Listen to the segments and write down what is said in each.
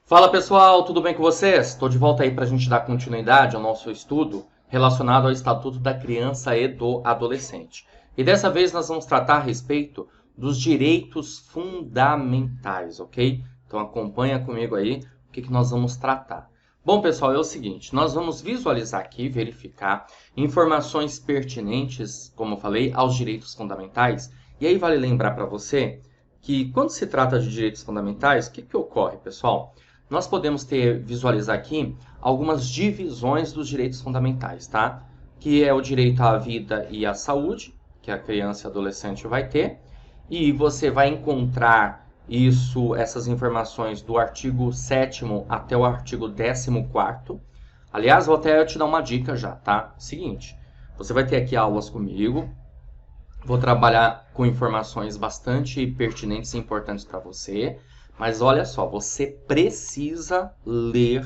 Fala pessoal, tudo bem com vocês? Estou de volta aí para a gente dar continuidade ao nosso estudo relacionado ao Estatuto da Criança e do Adolescente. E dessa vez nós vamos tratar a respeito dos direitos fundamentais, ok? Então acompanha comigo aí o que nós vamos tratar. Bom pessoal, é o seguinte, nós vamos visualizar aqui, verificar informações pertinentes, como eu falei, aos direitos fundamentais. E aí vale lembrar para você que quando se trata de direitos fundamentais, o que ocorre, pessoal? Nós podemos visualizar aqui algumas divisões dos direitos fundamentais, tá? Que é o direito à vida e à saúde, que a criança e adolescente vai ter. E você vai encontrar essas informações do artigo 7º até o artigo 14º. Aliás, vou até te dar uma dica já, tá? Seguinte, você vai ter aqui aulas comigo. Vou trabalhar com informações bastante pertinentes e importantes para você. Mas olha só, você precisa ler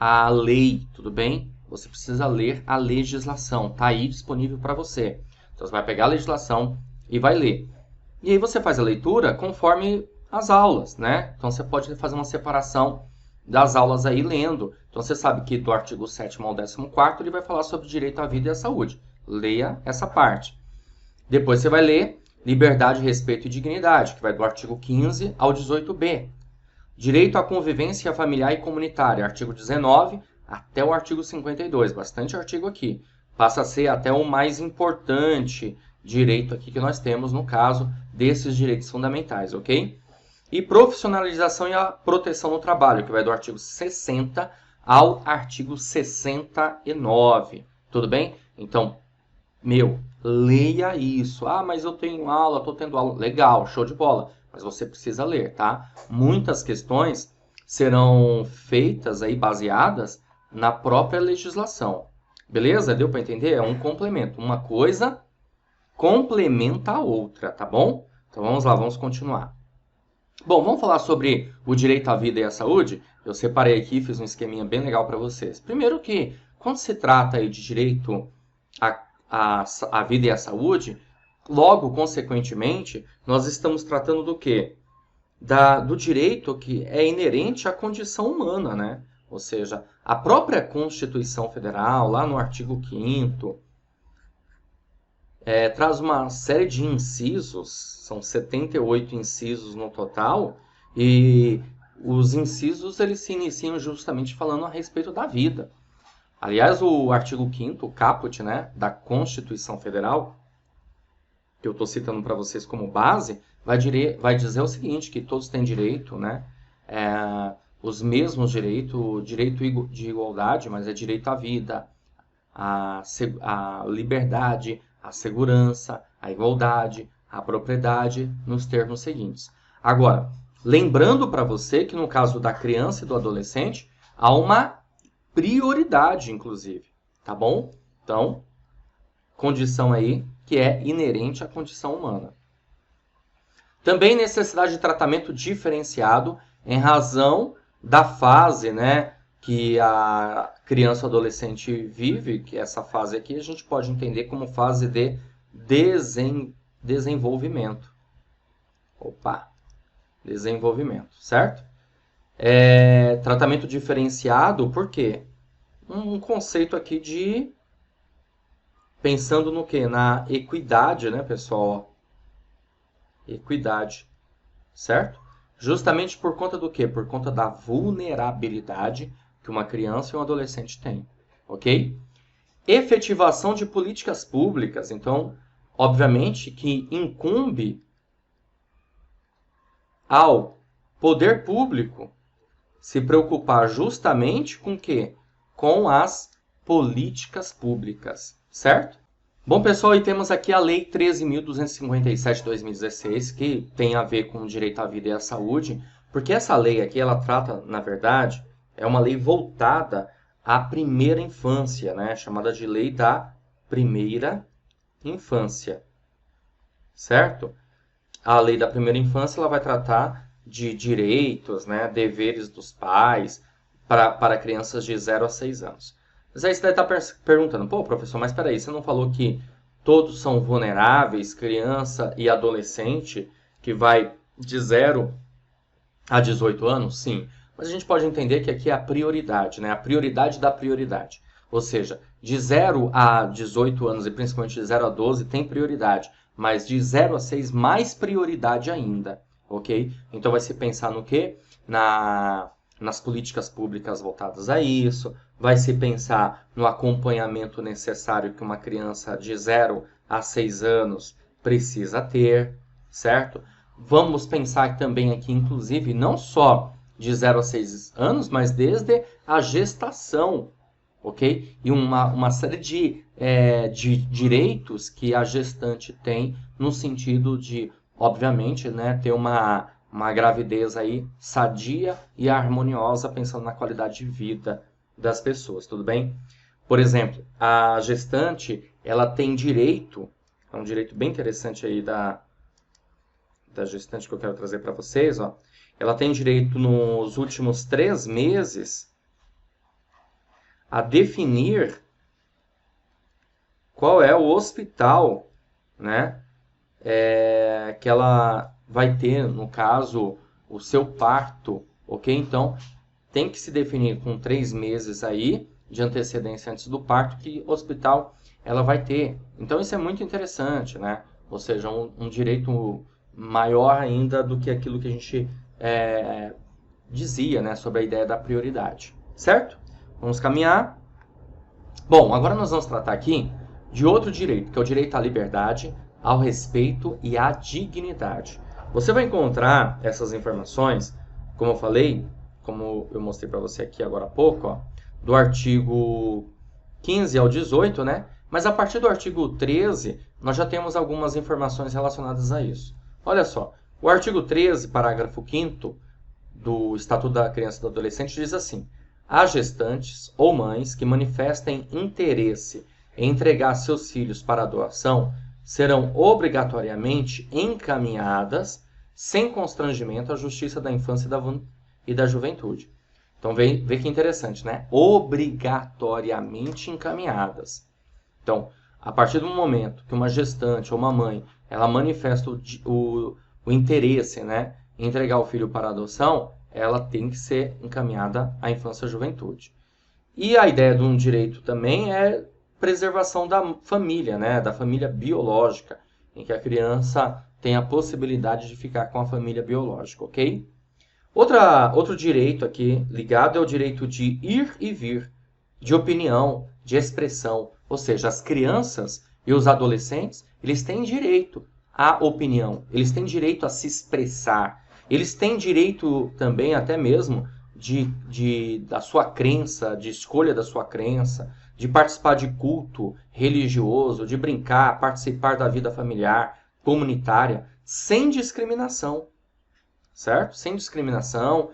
a lei, tudo bem? Você precisa ler a legislação, tá aí disponível para você. Então você vai pegar a legislação e vai ler. E aí você faz a leitura conforme as aulas, né? Então você pode fazer uma separação das aulas aí lendo. Então você sabe que do artigo 7º ao 14º ele vai falar sobre direito à vida e à saúde. Leia essa parte. Depois você vai ler liberdade, respeito e dignidade, que vai do artigo 15 ao 18b. Direito à convivência familiar e comunitária, artigo 19 até o artigo 52. Bastante artigo aqui. Passa a ser até o mais importante direito aqui que nós temos no caso desses direitos fundamentais, ok? E profissionalização e a proteção no trabalho, que vai do artigo 60 ao artigo 69. Tudo bem? Então, leia isso. Ah, mas eu tenho aula, estou tendo aula. Legal, show de bola. Mas você precisa ler, tá? Muitas questões serão feitas aí, baseadas na própria legislação. Beleza? Deu para entender? É um complemento. Uma coisa complementa a outra, tá bom? Então vamos lá, vamos continuar. Bom, vamos falar sobre o direito à vida e à saúde? Eu separei aqui, fiz um esqueminha bem legal para vocês. Primeiro que, quando se trata aí de direito à vida e à saúde, logo, consequentemente, nós estamos tratando do quê? Do direito que é inerente à condição humana, né? Ou seja, a própria Constituição Federal, lá no artigo 5º, traz uma série de incisos, são 78 incisos no total, e os incisos eles se iniciam justamente falando a respeito da vida. Aliás, o artigo 5º, o caput, né, da Constituição Federal, que eu estou citando para vocês como base, vai dizer o seguinte, que todos têm direito, né, os mesmos direitos, direito de igualdade, mas é direito à vida, à liberdade, à segurança, à igualdade, à propriedade, nos termos seguintes. Agora, lembrando para você que no caso da criança e do adolescente, há uma prioridade, inclusive, tá bom? Então, condição aí que é inerente à condição humana. Também necessidade de tratamento diferenciado em razão da fase, né, que a criança ou adolescente vive, que essa fase aqui a gente pode entender como fase de desenvolvimento. Desenvolvimento, certo? Tratamento diferenciado, por quê? Um conceito aqui de... Pensando no quê? Na equidade, né, pessoal? Equidade, certo? Justamente por conta do quê? Por conta da vulnerabilidade que uma criança e um adolescente têm, ok? Efetivação de políticas públicas. Então, obviamente que incumbe ao poder público se preocupar justamente com o quê? Com as políticas públicas, certo? Bom, pessoal, e temos aqui a Lei 13.257 de 2016, que tem a ver com o direito à vida e à saúde, porque essa lei aqui, ela trata, na verdade, é uma lei voltada à primeira infância, né? Chamada de Lei da Primeira Infância, certo? A Lei da Primeira Infância, ela vai tratar de direitos, né, deveres dos pais para crianças de 0 a 6 anos. Mas aí você deve estar perguntando, pô, professor, mas espera aí, você não falou que todos são vulneráveis, criança e adolescente, que vai de 0 a 18 anos? Sim, mas a gente pode entender que aqui é a prioridade, né? A prioridade da prioridade. Ou seja, de 0 a 18 anos e principalmente de 0 a 12 tem prioridade, mas de 0 a 6 mais prioridade ainda, ok? Então vai se pensar no quê? Nas políticas públicas voltadas a isso, vai se pensar no acompanhamento necessário que uma criança de 0 a 6 anos precisa ter, certo? Vamos pensar também aqui, inclusive, não só de 0 a 6 anos, mas desde a gestação, ok? E uma série de direitos que a gestante tem no sentido de, obviamente, né, ter uma gravidez aí sadia e harmoniosa, pensando na qualidade de vida das pessoas, tudo bem? Por exemplo, a gestante, ela tem direito, é um direito bem interessante aí da gestante que eu quero trazer para vocês, ó. Ela tem direito nos últimos 3 meses a definir qual é o hospital, né, que ela vai ter, no caso, o seu parto, ok? Então, tem que se definir com 3 meses aí de antecedência antes do parto que hospital ela vai ter. Então, isso é muito interessante, né? Ou seja, um direito maior ainda do que aquilo que a gente dizia, né, sobre a ideia da prioridade, certo? Vamos caminhar. Bom, agora nós vamos tratar aqui de outro direito, que é o direito à liberdade, ao respeito e à dignidade. Você vai encontrar essas informações, como eu falei, como eu mostrei para você aqui agora há pouco, ó, do artigo 15 ao 18, né? Mas a partir do artigo 13, nós já temos algumas informações relacionadas a isso. Olha só, o artigo 13, parágrafo 5º do Estatuto da Criança e do Adolescente diz assim: as gestantes ou mães que manifestem interesse em entregar seus filhos para adoção serão obrigatoriamente encaminhadas sem constrangimento à Justiça da Infância e da Juventude. Então, vê que interessante, né? Obrigatoriamente encaminhadas. Então, a partir do momento que uma gestante ou uma mãe ela manifesta o interesse, né, em entregar o filho para adoção, ela tem que ser encaminhada à infância e à juventude. E a ideia de um direito também é preservação da família, né, da família biológica, em que a criança tem a possibilidade de ficar com a família biológica, ok? Outro direito aqui ligado é o direito de ir e vir, de opinião, de expressão. Ou seja, as crianças e os adolescentes, eles têm direito à opinião, eles têm direito a se expressar, eles têm direito também até mesmo da sua crença, de escolha da sua crença, de participar de culto religioso, de brincar, participar da vida familiar, comunitária, sem discriminação, certo? Sem discriminação,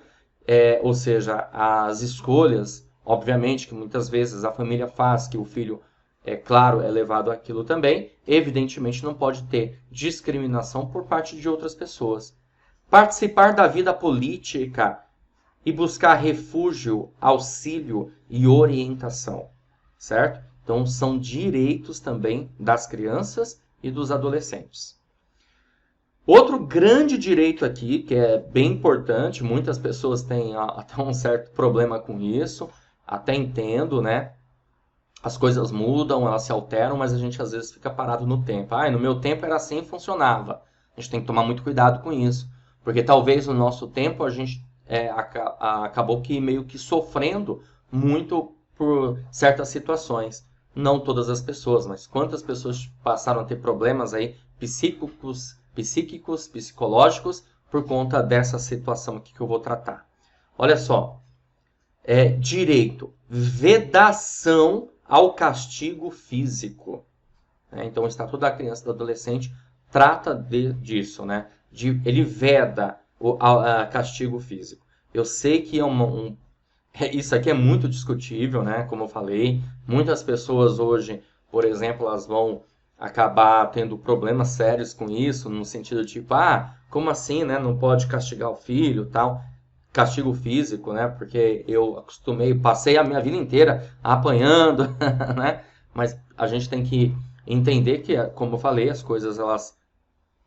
ou seja, as escolhas, obviamente, que muitas vezes a família faz, que o filho, claro, é levado àquilo também, evidentemente não pode ter discriminação por parte de outras pessoas. Participar da vida política e buscar refúgio, auxílio e orientação, certo? Então, são direitos também das crianças e dos adolescentes. Outro grande direito aqui, que é bem importante, muitas pessoas têm até um certo problema com isso, até entendo, né? As coisas mudam, elas se alteram, mas a gente às vezes fica parado no tempo. No meu tempo era assim e funcionava. A gente tem que tomar muito cuidado com isso, porque talvez no nosso tempo a gente acabou que meio que sofrendo muito por certas situações. Não todas as pessoas, mas quantas pessoas passaram a ter problemas aí psíquicos, psicológicos, por conta dessa situação aqui que eu vou tratar. Olha só, direito, vedação ao castigo físico. Então, o Estatuto da Criança e do Adolescente trata disso, né? Ele veda o castigo físico. Eu sei que isso aqui é muito discutível, né? Como eu falei, muitas pessoas hoje, por exemplo, elas vão acabar tendo problemas sérios com isso, no sentido de tipo, como assim, né? Não pode castigar o filho, tal. Castigo físico, né? Porque eu passei a minha vida inteira apanhando, né? Mas a gente tem que entender que, como eu falei, as coisas,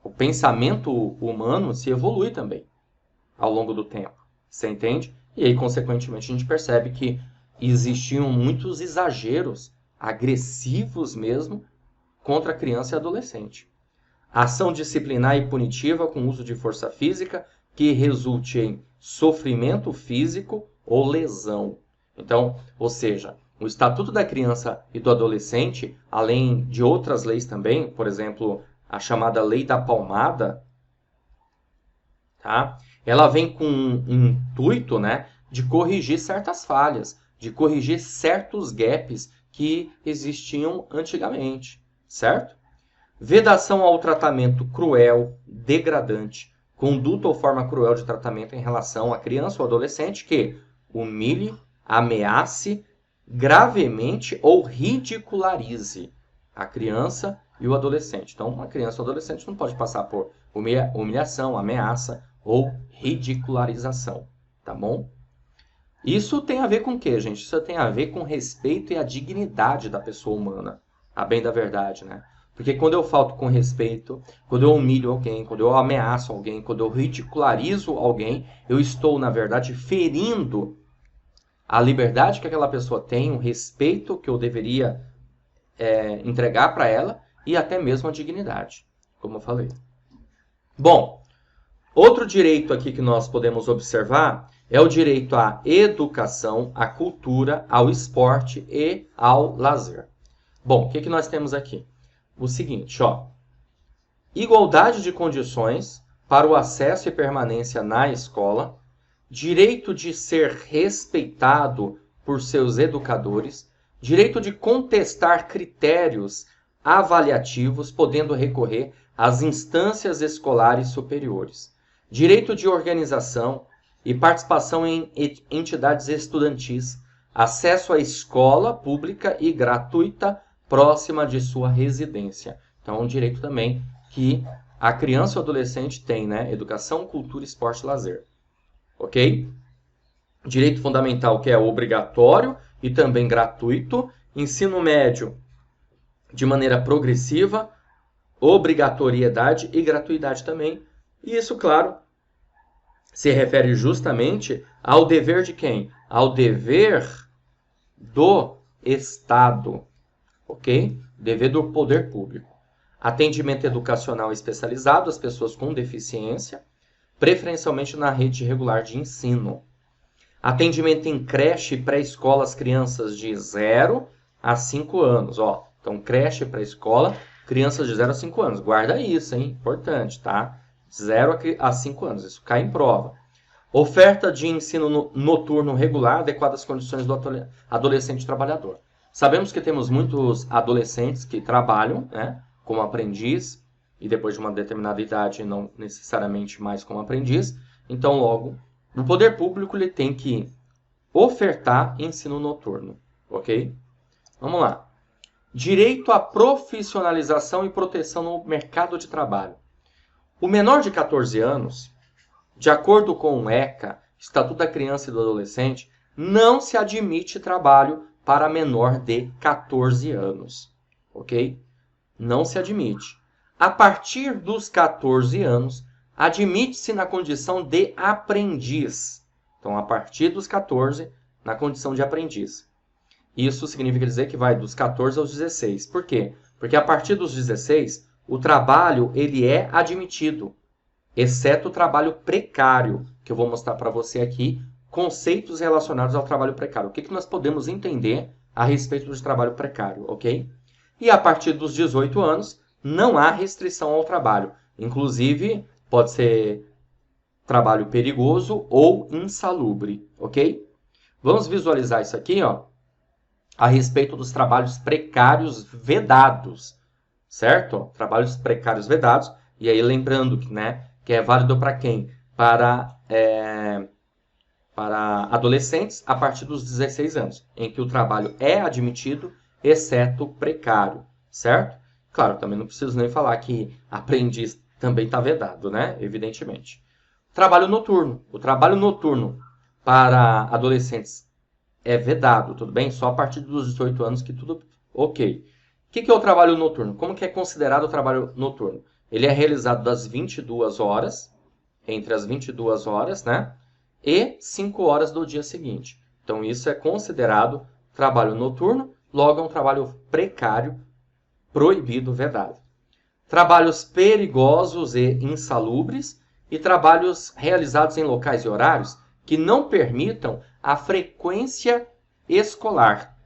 o pensamento humano se evolui também ao longo do tempo, você entende? E aí, consequentemente, a gente percebe que existiam muitos exageros, agressivos mesmo, contra a criança e adolescente. Ação disciplinar e punitiva com uso de força física que resulte em sofrimento físico ou lesão. Então, ou seja, o Estatuto da Criança e do Adolescente, além de outras leis também, por exemplo, a chamada Lei da Palmada, tá? Ela vem com um intuito, né, de corrigir certas falhas, de corrigir certos gaps que existiam antigamente, certo? Vedação ao tratamento cruel, degradante, conduta ou forma cruel de tratamento em relação à criança ou adolescente que humilhe, ameace, gravemente ou ridicularize a criança e o adolescente. Então, uma criança ou adolescente não pode passar por humilhação, ameaça ou ridicularização, tá bom? Isso tem a ver com o quê, gente? Isso tem a ver com respeito e a dignidade da pessoa humana, a bem da verdade, né? Porque quando eu falto com respeito, quando eu humilho alguém, quando eu ameaço alguém, quando eu ridicularizo alguém, eu estou, na verdade, ferindo a liberdade que aquela pessoa tem, o respeito que eu deveria entregar para ela e até mesmo a dignidade, como eu falei. Bom, outro direito aqui que nós podemos observar é o direito à educação, à cultura, ao esporte e ao lazer. Bom, o que nós temos aqui? O seguinte, ó, igualdade de condições para o acesso e permanência na escola, direito de ser respeitado por seus educadores, direito de contestar critérios avaliativos, podendo recorrer às instâncias escolares superiores, direito de organização e participação em entidades estudantis, acesso à escola pública e gratuita próxima de sua residência. Então, é um direito também que a criança ou adolescente tem, né? Educação, cultura, esporte e lazer. Ok? Direito fundamental que é obrigatório e também gratuito. Ensino médio de maneira progressiva, obrigatoriedade e gratuidade também. E isso, claro, se refere justamente ao dever de quem? Ao dever do Estado, ok? Dever do poder público. Atendimento educacional especializado às pessoas com deficiência, preferencialmente na rede regular de ensino. Atendimento em creche e pré-escola às crianças de 0 a 5 anos. Ó, então, creche e pré-escola, crianças de 0 a 5 anos. Guarda isso, hein? Importante, tá? 0 a 5 anos, isso cai em prova. Oferta de ensino noturno regular, adequado às condições do adolescente trabalhador. Sabemos que temos muitos adolescentes que trabalham, né, como aprendiz, e depois de uma determinada idade não necessariamente mais como aprendiz. Então, logo, o poder público ele tem que ofertar ensino noturno, ok? Vamos lá. Direito à profissionalização e proteção no mercado de trabalho. O menor de 14 anos, de acordo com o ECA, Estatuto da Criança e do Adolescente, não se admite trabalho para menor de 14 anos, ok? Não se admite. A partir dos 14 anos, admite-se na condição de aprendiz. Então, a partir dos 14, na condição de aprendiz. Isso significa dizer que vai dos 14 aos 16. Por quê? Porque a partir dos 16, o trabalho ele é admitido, exceto o trabalho precário, que eu vou mostrar para você aqui, conceitos relacionados ao trabalho precário. O que nós podemos entender a respeito do trabalho precário, ok? E a partir dos 18 anos, não há restrição ao trabalho. Inclusive, pode ser trabalho perigoso ou insalubre, ok? Vamos visualizar isso aqui, ó, a respeito dos trabalhos precários vedados, certo? Trabalhos precários vedados. E aí, lembrando que, né, que é válido para quem? Para adolescentes a partir dos 16 anos, em que o trabalho é admitido, exceto precário, certo? Claro, também não preciso nem falar que aprendiz também está vedado, né? Evidentemente. Trabalho noturno. O trabalho noturno para adolescentes é vedado, tudo bem? Só a partir dos 18 anos que tudo ok. O que é o trabalho noturno? Como que é considerado o trabalho noturno? Ele é realizado das 22 horas, entre as 22 horas, né? e 5 horas do dia seguinte. Então, isso é considerado trabalho noturno, logo é um trabalho precário, proibido, vedado. Trabalhos perigosos e insalubres e trabalhos realizados em locais e horários que não permitam a frequência escolar.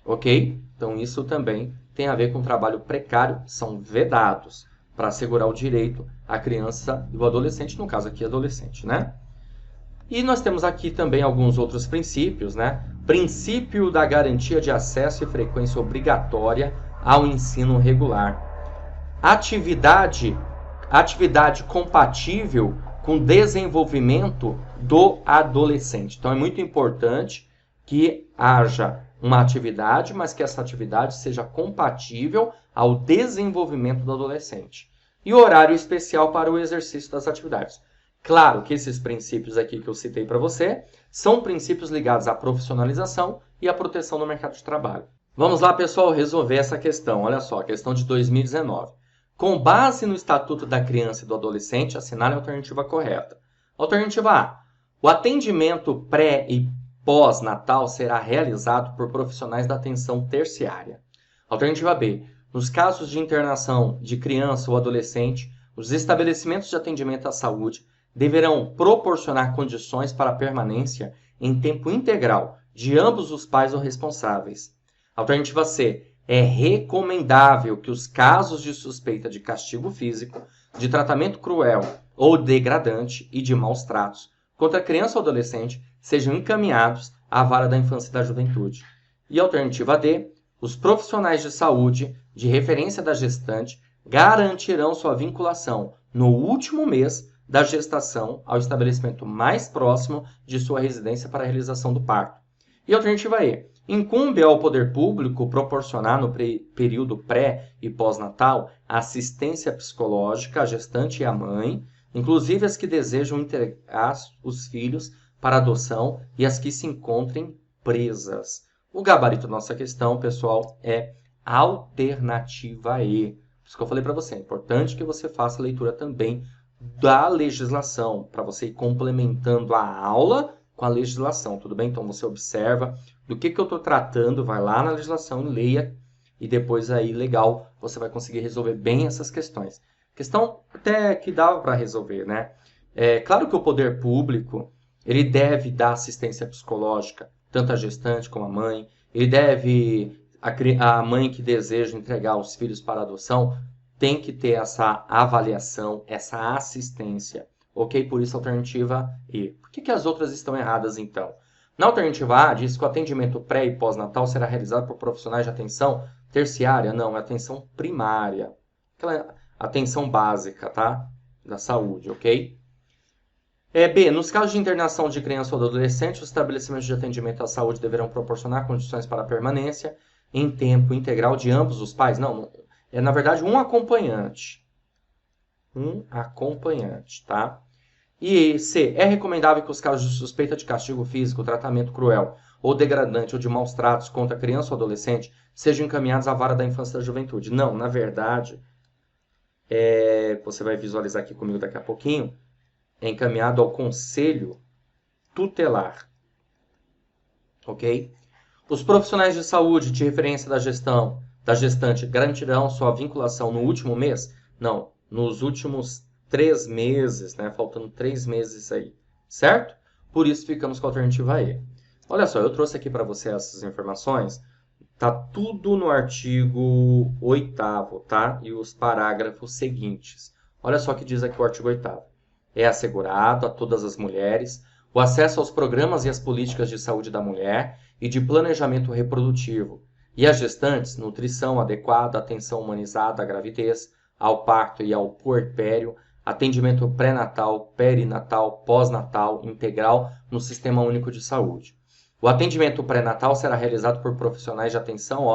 Ok? Então, isso também tem a ver com trabalho precário, são vedados para assegurar o direito à criança e ao adolescente, no caso aqui adolescente, né? E nós temos aqui também alguns outros princípios, né? Princípio da garantia de acesso e frequência obrigatória ao ensino regular. Atividade compatível com desenvolvimento do adolescente. Então, é muito importante que haja uma atividade, mas que essa atividade seja compatível ao desenvolvimento do adolescente. E horário especial para o exercício das atividades. Claro que esses princípios aqui que eu citei para você são princípios ligados à profissionalização e à proteção no mercado de trabalho. Vamos lá, pessoal, resolver essa questão. Olha só, a questão de 2019. Com base no Estatuto da Criança e do Adolescente, assinale a alternativa correta. Alternativa A. O atendimento pré e pós-natal será realizado por profissionais da atenção terciária. Alternativa B. Nos casos de internação de criança ou adolescente, os estabelecimentos de atendimento à saúde deverão proporcionar condições para a permanência em tempo integral de ambos os pais ou responsáveis. Alternativa C. É recomendável que os casos de suspeita de castigo físico, de tratamento cruel ou degradante e de maus tratos contra criança ou adolescente sejam encaminhados à vara da infância e da juventude. E alternativa D. Os profissionais de saúde de referência da gestante garantirão sua vinculação no último mês da gestação ao estabelecimento mais próximo de sua residência para a realização do parto. E alternativa E. Incumbe ao poder público proporcionar no período pré e pós-natal assistência psicológica à gestante e à mãe, inclusive as que desejam entregar os filhos para adoção e as que se encontrem presas. O gabarito da nossa questão, pessoal, é alternativa E. Por isso que eu falei para você, é importante que você faça a leitura também da legislação, para você ir complementando a aula com a legislação, tudo bem? Então, você observa do que eu estou tratando, vai lá na legislação, leia, e depois aí, legal, você vai conseguir resolver bem essas questões. Questão até que dava para resolver, né? É claro que o poder público, ele deve dar assistência psicológica, tanto à gestante como à mãe, ele deve, a mãe que deseja entregar os filhos para adoção, tem que ter essa avaliação, essa assistência. Ok? Por isso, alternativa E. Por que as outras estão erradas, então? Na alternativa A, diz que o atendimento pré e pós-natal será realizado por profissionais de atenção terciária. Não, é atenção primária. Aquela atenção básica, tá? Da saúde, ok? B. Nos casos de internação de criança ou adolescente, os estabelecimentos de atendimento à saúde deverão proporcionar condições para a permanência em tempo integral de ambos os pais. Não, é na verdade um acompanhante. Um acompanhante, tá? E C. É recomendável que os casos de suspeita de castigo físico, tratamento cruel ou degradante ou de maus tratos contra criança ou adolescente sejam encaminhados à vara da infância e da juventude. Não, na verdade, você vai visualizar aqui comigo daqui a pouquinho, é encaminhado ao conselho tutelar. Ok? Os profissionais de saúde de referência da gestante garantirão sua vinculação no último mês? Não, nos últimos 3 meses, né? Faltando 3 meses aí, certo? Por isso ficamos com a alternativa E. Olha só, eu trouxe aqui para você essas informações, tá tudo no artigo 8º, tá? E os parágrafos seguintes. Olha só o que diz aqui o artigo 8º. É assegurado a todas as mulheres o acesso aos programas e às políticas de saúde da mulher e de planejamento reprodutivo, e às gestantes, nutrição adequada, atenção humanizada à gravidez, ao parto e ao puerpério, atendimento pré-natal, perinatal, pós-natal, integral no Sistema Único de Saúde. O atendimento pré-natal será realizado por profissionais de atenção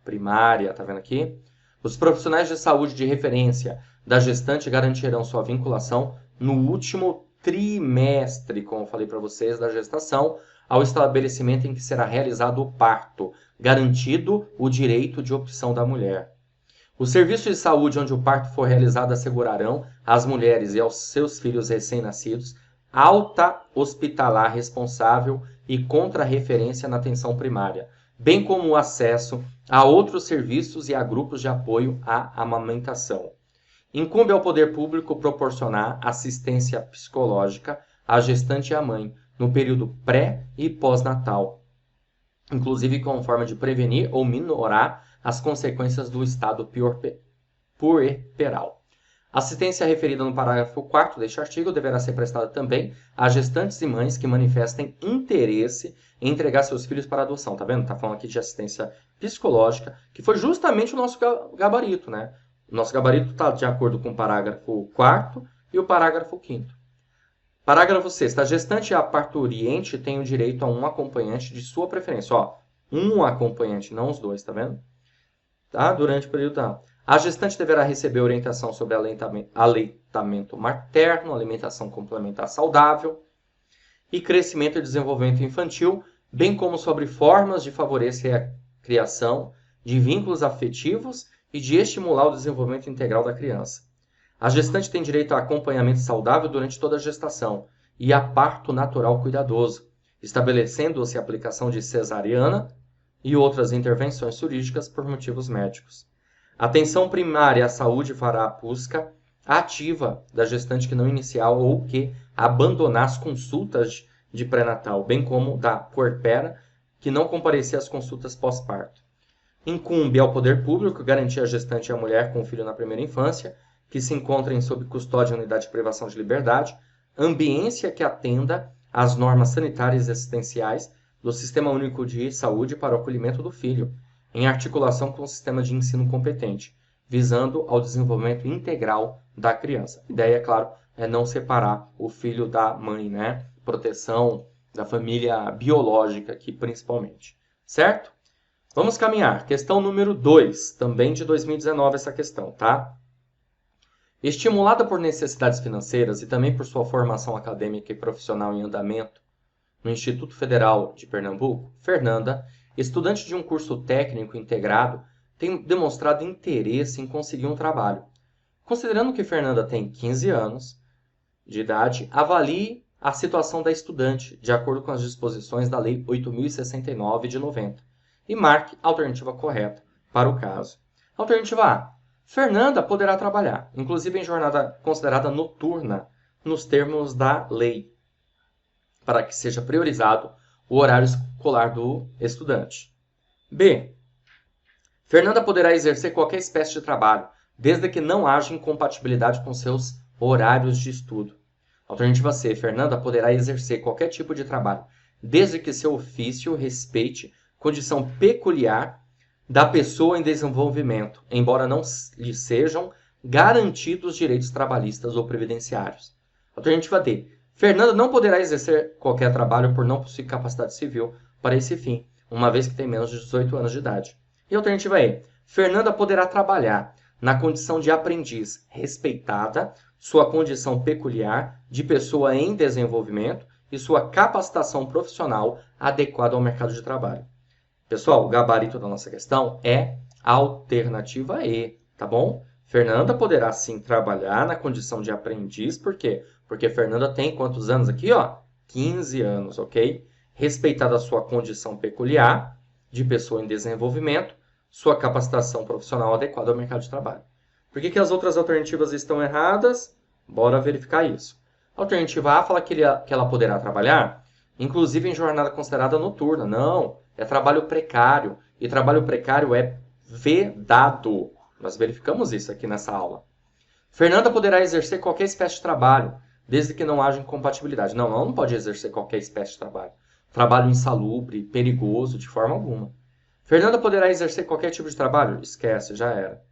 primária, tá vendo aqui? Os profissionais de saúde de referência da gestante garantirão sua vinculação no último trimestre, como eu falei para vocês, da gestação, ao estabelecimento em que será realizado o parto, garantido o direito de opção da mulher. Os serviços de saúde onde o parto for realizado assegurarão às mulheres e aos seus filhos recém-nascidos alta hospitalar responsável e contra-referência na atenção primária, bem como o acesso a outros serviços e a grupos de apoio à amamentação. Incumbe ao poder público proporcionar assistência psicológica à gestante e à mãe no período pré e pós-natal, inclusive como forma de prevenir ou minorar as consequências do estado puerperal. Assistência referida no parágrafo 4º deste artigo deverá ser prestada também a gestantes e mães que manifestem interesse em entregar seus filhos para adoção. Tá vendo? Tá falando aqui de assistência psicológica, que foi justamente o nosso gabarito, né? O nosso gabarito está de acordo com o parágrafo 4º e o parágrafo 5º. Parágrafo 6º. A gestante e a parturiente têm o direito a um acompanhante de sua preferência. Ó, um acompanhante, não os dois, tá vendo? Tá? Durante o período da... A gestante deverá receber orientação sobre aleitamento materno, alimentação complementar saudável e crescimento e desenvolvimento infantil, bem como sobre formas de favorecer a criação de vínculos afetivos e de estimular o desenvolvimento integral da criança. A gestante tem direito a acompanhamento saudável durante toda a gestação e a parto natural cuidadoso, estabelecendo-se a aplicação de cesariana e outras intervenções cirúrgicas por motivos médicos. A atenção primária à saúde fará a busca ativa da gestante que não iniciar ou que abandonar as consultas de pré-natal, bem como da puerpera que não comparecer às consultas pós-parto. Incumbe ao poder público garantir à gestante e à mulher com filho na primeira infância, que se encontrem sob custódia em unidade de privação de liberdade, ambiência que atenda às normas sanitárias e assistenciais do Sistema Único de Saúde para o acolhimento do filho, em articulação com o sistema de ensino competente, visando ao desenvolvimento integral da criança. A ideia, é claro, é não separar o filho da mãe, né? Proteção da família biológica aqui, principalmente. Certo? Vamos caminhar. Questão número 2, também de 2019 essa questão, tá? Estimulada por necessidades financeiras e também por sua formação acadêmica e profissional em andamento no Instituto Federal de Pernambuco, Fernanda, estudante de um curso técnico integrado, tem demonstrado interesse em conseguir um trabalho. Considerando que Fernanda tem 15 anos de idade, avalie a situação da estudante, de acordo com as disposições da Lei 8.069 de 90, e marque a alternativa correta para o caso. Alternativa A. Fernanda poderá trabalhar, inclusive em jornada considerada noturna, nos termos da lei, para que seja priorizado o horário escolar do estudante. B. Fernanda poderá exercer qualquer espécie de trabalho, desde que não haja incompatibilidade com seus horários de estudo. Alternativa C. Fernanda poderá exercer qualquer tipo de trabalho, desde que seu ofício respeite condição peculiar da pessoa em desenvolvimento, embora não lhe sejam garantidos direitos trabalhistas ou previdenciários. Alternativa D. Fernanda não poderá exercer qualquer trabalho por não possuir capacidade civil para esse fim, uma vez que tem menos de 18 anos de idade. E alternativa E. Fernanda poderá trabalhar na condição de aprendiz, respeitada sua condição peculiar de pessoa em desenvolvimento e sua capacitação profissional adequada ao mercado de trabalho. Pessoal, o gabarito da nossa questão é a alternativa E, tá bom? Fernanda poderá sim trabalhar na condição de aprendiz, por quê? Porque Fernanda tem quantos anos aqui, ó? 15 anos, ok? Respeitada a sua condição peculiar de pessoa em desenvolvimento, sua capacitação profissional adequada ao mercado de trabalho. Por que as outras alternativas estão erradas? Bora verificar isso. A alternativa A fala que ela poderá trabalhar, inclusive em jornada considerada noturna. Não, é trabalho precário. E trabalho precário é vedado. Nós verificamos isso aqui nessa aula. Fernanda poderá exercer qualquer espécie de trabalho, desde que não haja incompatibilidade. Não, ela não pode exercer qualquer espécie de trabalho. Trabalho insalubre, perigoso, de forma alguma. Fernanda poderá exercer qualquer tipo de trabalho? Esquece, já era.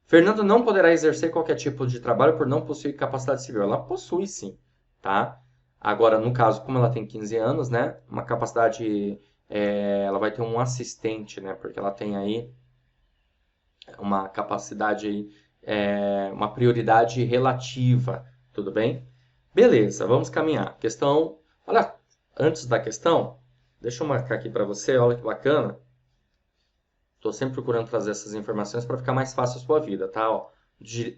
Fernanda não poderá exercer qualquer tipo de trabalho por não possuir capacidade civil. Ela possui sim, tá? Agora, no caso, como ela tem 15 anos, né? Uma capacidade... ela vai ter um assistente, né? Porque ela tem aí uma capacidade, uma prioridade relativa, tudo bem? Beleza, vamos caminhar. Questão... Olha, antes da questão, deixa eu marcar aqui para você, olha que bacana. Estou sempre procurando trazer essas informações para ficar mais fácil a sua vida, tá? Ó,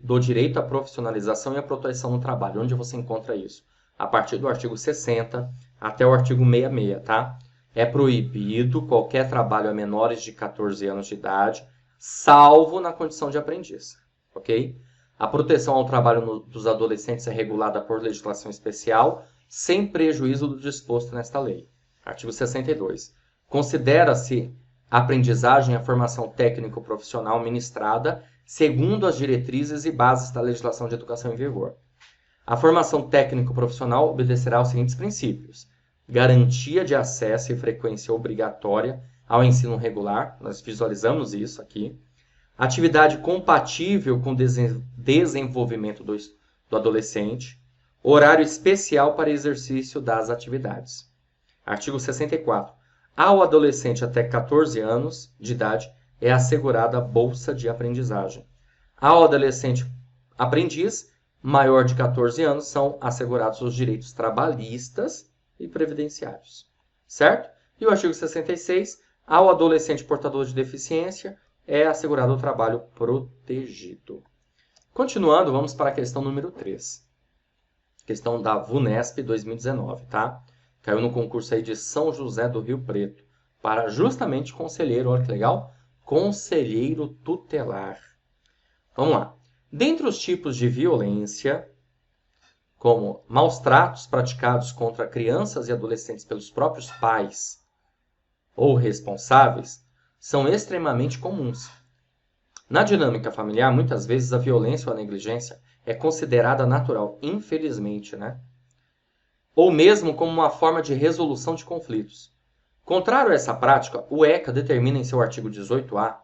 do direito à profissionalização e à proteção no trabalho. Onde você encontra isso? a partir do artigo 60 até o artigo 66, tá? É proibido qualquer trabalho a menores de 14 anos de idade, salvo na condição de aprendiz, ok? A proteção ao trabalho dos adolescentes é regulada por legislação especial, sem prejuízo do disposto nesta lei. Artigo 62. Considera-se aprendizagem a formação técnico-profissional ministrada segundo as diretrizes e bases da legislação de educação em vigor. A formação técnico-profissional obedecerá aos seguintes princípios: garantia de acesso e frequência obrigatória ao ensino regular, nós visualizamos isso aqui, atividade compatível com o desenvolvimento do adolescente, horário especial para exercício das atividades. Artigo 64. Ao adolescente até 14 anos de idade é assegurada a bolsa de aprendizagem. Ao adolescente aprendiz maior de 14 anos são assegurados os direitos trabalhistas e previdenciários. Certo? E o artigo 66. Ao adolescente portador de deficiência é assegurado o trabalho protegido. Continuando, vamos para a questão número 3. Questão da VUNESP 2019, tá? Caiu no concurso aí de São José do Rio Preto, para justamente conselheiro, olha que legal, conselheiro tutelar. Vamos lá. Dentre os tipos de violência, como maus tratos praticados contra crianças e adolescentes pelos próprios pais ou responsáveis, são extremamente comuns. Na dinâmica familiar, muitas vezes a violência ou a negligência é considerada natural, infelizmente, né? Ou mesmo como uma forma de resolução de conflitos. Contrário a essa prática, o ECA determina em seu artigo 18A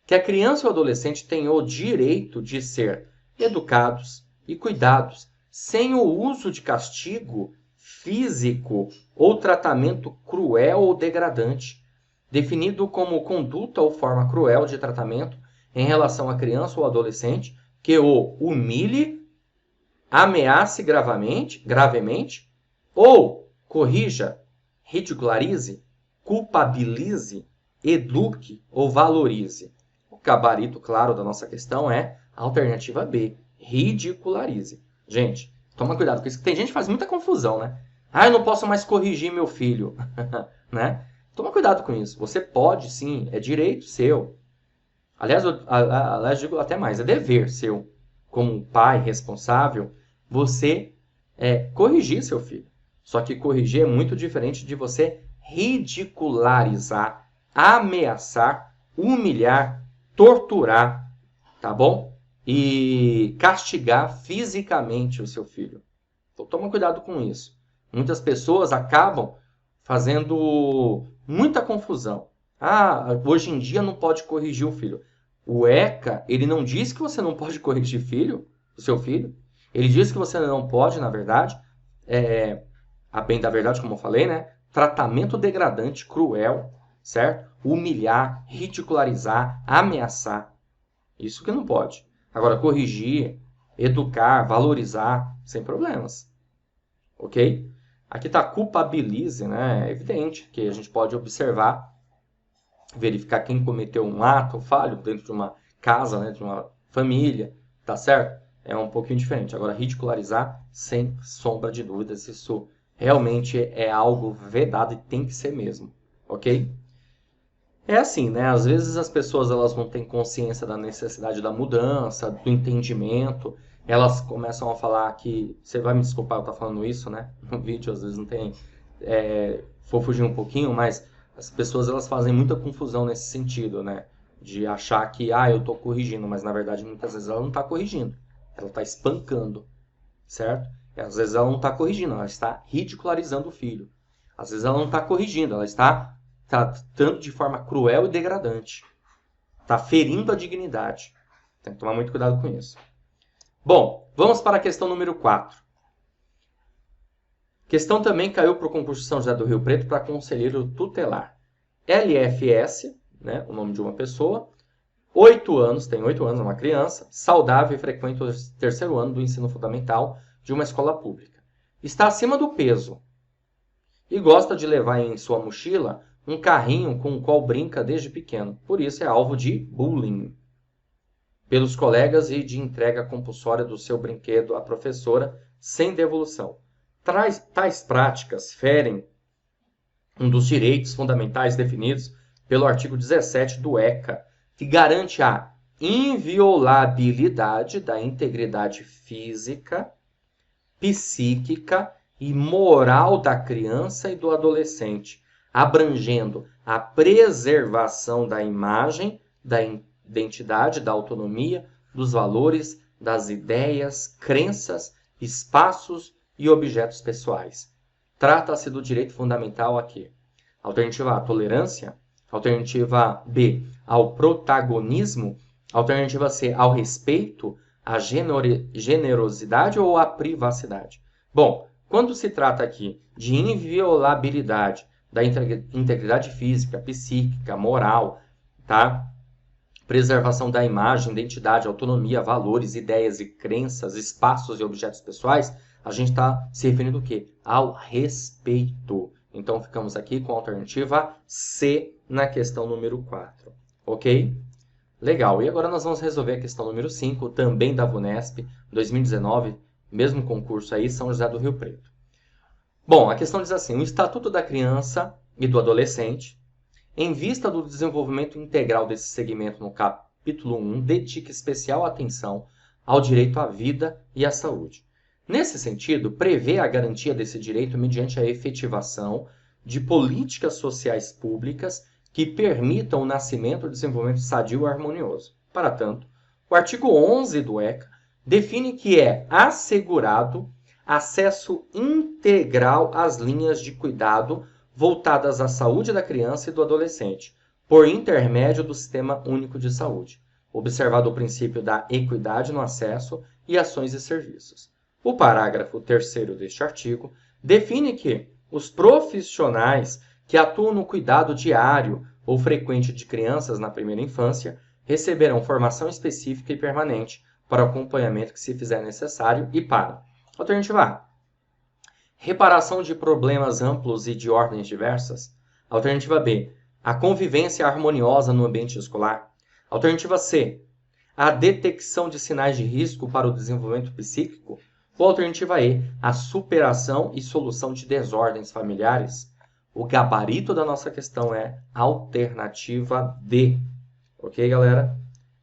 que a criança ou adolescente tem o direito de ser educados e cuidados sem o uso de castigo físico ou tratamento cruel ou degradante, definido como conduta ou forma cruel de tratamento em relação à criança ou adolescente que o humilhe, ameace gravemente ou corrija, ridicularize, culpabilize, eduque ou valorize. O gabarito claro da nossa questão é a alternativa B, ridicularize. Gente, toma cuidado com isso, tem gente que faz muita confusão, né? Ah, eu não posso mais corrigir meu filho, né? Toma cuidado com isso. Você pode, sim, é direito seu. Aliás, eu digo até mais, é dever seu, como pai responsável, você corrigir seu filho. Só que corrigir é muito diferente de você ridicularizar, ameaçar, humilhar, torturar, tá bom? E castigar fisicamente o seu filho. Então toma cuidado com isso. Muitas pessoas acabam fazendo muita confusão. Ah, hoje em dia não pode corrigir o filho. O ECA, ele não diz que você não pode corrigir o seu filho. Ele diz que você não pode, na verdade, a bem da verdade, como eu falei, né? Tratamento degradante, cruel, certo? Humilhar, ridicularizar, ameaçar. Isso que não pode. Agora, corrigir, educar, valorizar, sem problemas. Ok? Aqui está culpabilize, né? É evidente que a gente pode observar, verificar quem cometeu um ato falho dentro de uma casa, né? De uma família, tá certo? É um pouquinho diferente. Agora, ridicularizar, sem sombra de dúvidas, isso realmente é algo vedado e tem que ser mesmo, ok? É assim, né? Às vezes as pessoas elas não têm consciência da necessidade da mudança, do entendimento. Elas começam a falar que... Você vai me desculpar eu estar falando isso, né? No vídeo, às vezes não tem... Vou fugir um pouquinho, mas as pessoas elas fazem muita confusão nesse sentido, né? De achar que, eu estou corrigindo, mas na verdade muitas vezes ela não está corrigindo. Ela está espancando, certo? E às vezes ela não está corrigindo, ela está ridicularizando o filho. Às vezes ela não está corrigindo, ela está tratando de forma cruel e degradante. Está ferindo a dignidade. Tem que tomar muito cuidado com isso. Bom, vamos para a questão número 4. Questão também caiu para o concurso São José do Rio Preto para conselheiro tutelar. LFS, né, o nome de uma pessoa, 8 anos, tem 8 anos, uma criança, saudável e frequenta o 3º ano do ensino fundamental de uma escola pública. Está acima do peso e gosta de levar em sua mochila um carrinho com o qual brinca desde pequeno. Por isso é alvo de bullying pelos colegas e de entrega compulsória do seu brinquedo à professora sem devolução. Tais práticas ferem um dos direitos fundamentais definidos pelo artigo 17 do ECA, que garante a inviolabilidade da integridade física, psíquica e moral da criança e do adolescente, abrangendo a preservação da imagem, da identidade, da autonomia, dos valores, das ideias, crenças, espaços e objetos pessoais. Trata-se do direito fundamental aqui. Alternativa A, tolerância. Alternativa B, ao protagonismo. Alternativa C, ao respeito, à generosidade ou à privacidade. Bom, quando se trata aqui de inviolabilidade da integridade física, psíquica, moral, tá? Preservação da imagem, identidade, autonomia, valores, ideias e crenças, espaços e objetos pessoais, a gente está se referindo o quê? Ao respeito. Então, ficamos aqui com a alternativa C na questão número 4. Ok? Legal. E agora nós vamos resolver a questão número 5, também da VUNESP, 2019, mesmo concurso aí, São José do Rio Preto. Bom, a questão diz assim: o Estatuto da Criança e do Adolescente, em vista do desenvolvimento integral desse segmento no capítulo 1, dedica especial atenção ao direito à vida e à saúde. Nesse sentido, prevê a garantia desse direito mediante a efetivação de políticas sociais públicas que permitam o nascimento e desenvolvimento sadio e harmonioso. Para tanto, o artigo 11 do ECA define que é assegurado acesso integral às linhas de cuidado voltadas à saúde da criança e do adolescente, por intermédio do Sistema Único de Saúde, observado o princípio da equidade no acesso e ações e serviços. O parágrafo 3º deste artigo define que os profissionais que atuam no cuidado diário ou frequente de crianças na primeira infância receberão formação específica e permanente para o acompanhamento que se fizer necessário e para: alternativa A, reparação de problemas amplos e de ordens diversas. Alternativa B, a convivência harmoniosa no ambiente escolar. Alternativa C, a detecção de sinais de risco para o desenvolvimento psíquico. Ou alternativa E, a superação e solução de desordens familiares. O gabarito da nossa questão é alternativa D. Ok, galera?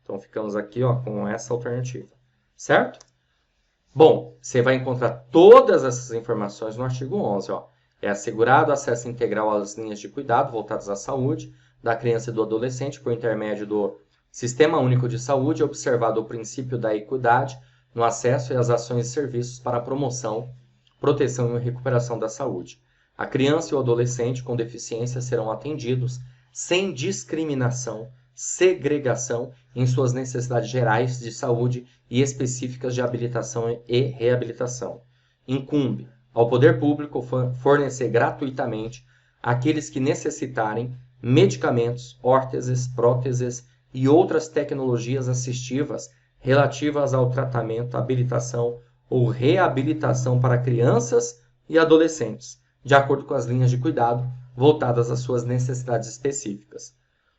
Então, ficamos aqui com essa alternativa. Certo? Bom, você vai encontrar todas essas informações no artigo 11. É assegurado acesso integral às linhas de cuidado voltadas à saúde da criança e do adolescente por intermédio do Sistema Único de Saúde, observado o princípio da equidade no acesso e às ações e serviços para a promoção, proteção e recuperação da saúde. A criança e o adolescente com deficiência serão atendidos sem discriminação, segregação em suas necessidades gerais de saúde e específicas de habilitação e reabilitação. Incumbe ao poder público fornecer gratuitamente àqueles que necessitarem medicamentos, órteses, próteses e outras tecnologias assistivas relativas ao tratamento, habilitação ou reabilitação para crianças e adolescentes, de acordo com as linhas de cuidado voltadas às suas necessidades específicas.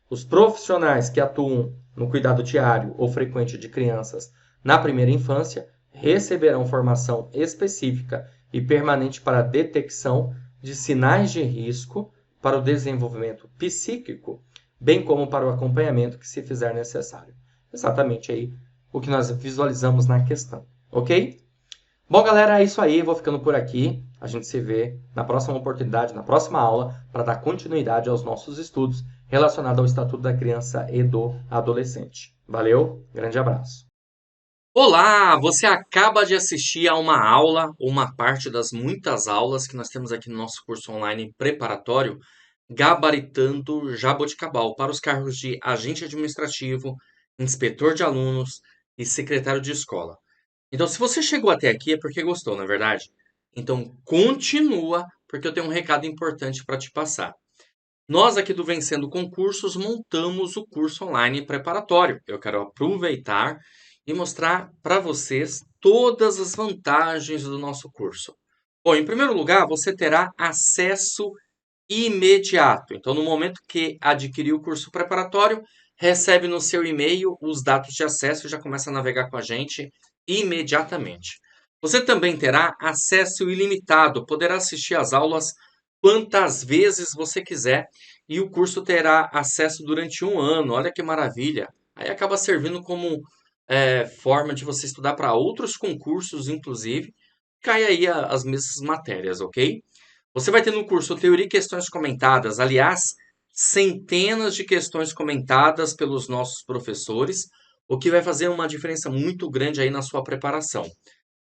Os profissionais que atuam no cuidado diário ou frequente de crianças na primeira infância receberão formação específica e permanente para a detecção de sinais de risco para o desenvolvimento psíquico, bem como para o acompanhamento que se fizer necessário. Exatamente aí o que nós visualizamos na questão, ok? Bom, galera, é isso aí. Vou ficando por aqui. A gente se vê na próxima oportunidade, na próxima aula, para dar continuidade aos nossos estudos relacionados ao Estatuto da Criança e do Adolescente. Valeu, grande abraço. Olá, você acaba de assistir a uma aula, ou uma parte das muitas aulas que nós temos aqui no nosso curso online preparatório, Gabaritando Jaboticabal, para os cargos de agente administrativo, inspetor de alunos e secretário de escola. Então, se você chegou até aqui é porque gostou, não é verdade? Então, continua, porque eu tenho um recado importante para te passar. Nós aqui do Vencendo Concursos montamos o curso online preparatório. Eu quero aproveitar e mostrar para vocês todas as vantagens do nosso curso. Bom, em primeiro lugar, você terá acesso imediato. Então, no momento que adquirir o curso preparatório, recebe no seu e-mail os dados de acesso e já começa a navegar com a gente imediatamente. Você também terá acesso ilimitado, poderá assistir às aulas quantas vezes você quiser e o curso terá acesso durante um ano. Olha que maravilha! Aí acaba servindo como forma de você estudar para outros concursos, inclusive, cai aí as mesmas matérias, ok? Você vai ter no curso teoria e questões comentadas, aliás, centenas de questões comentadas pelos nossos professores, o que vai fazer uma diferença muito grande aí na sua preparação.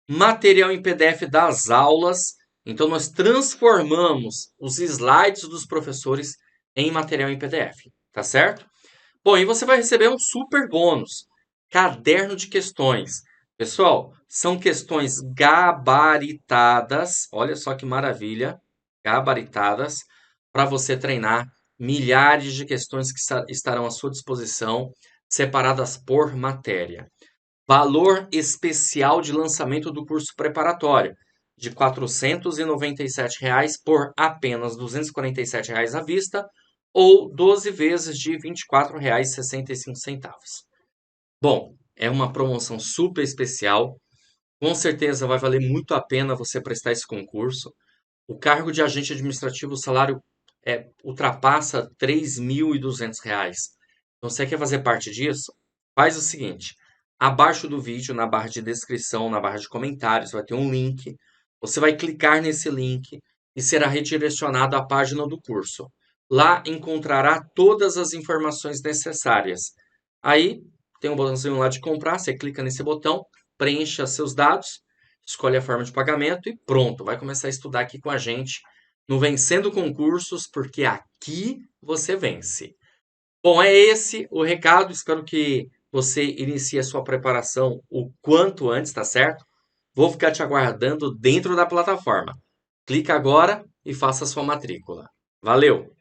Material em PDF das aulas, então nós transformamos os slides dos professores em material em PDF, tá certo? Bom, e você vai receber um super bônus, caderno de questões. Pessoal, são questões gabaritadas, olha só que maravilha, gabaritadas, para você treinar milhares de questões que estarão à sua disposição, separadas por matéria. Valor especial de lançamento do curso preparatório, de R$ 497 por apenas R$ 247 à vista, ou 12 vezes de R$ 24,65. Bom, é uma promoção super especial. Com certeza vai valer muito a pena você prestar esse concurso. O cargo de agente administrativo, o salário ultrapassa R$ 3.200. Então, você quer fazer parte disso? Faz o seguinte: abaixo do vídeo, na barra de descrição, na barra de comentários, vai ter um link. Você vai clicar nesse link e será redirecionado à página do curso. Lá encontrará todas as informações necessárias. Aí tem um botãozinho lá de comprar, você clica nesse botão, preencha seus dados, escolhe a forma de pagamento e pronto, vai começar a estudar aqui com a gente no Vencendo Concursos, porque aqui você vence. Bom, é esse o recado. Espero que você inicie a sua preparação o quanto antes, tá certo? Vou ficar te aguardando dentro da plataforma. Clica agora e faça a sua matrícula. Valeu!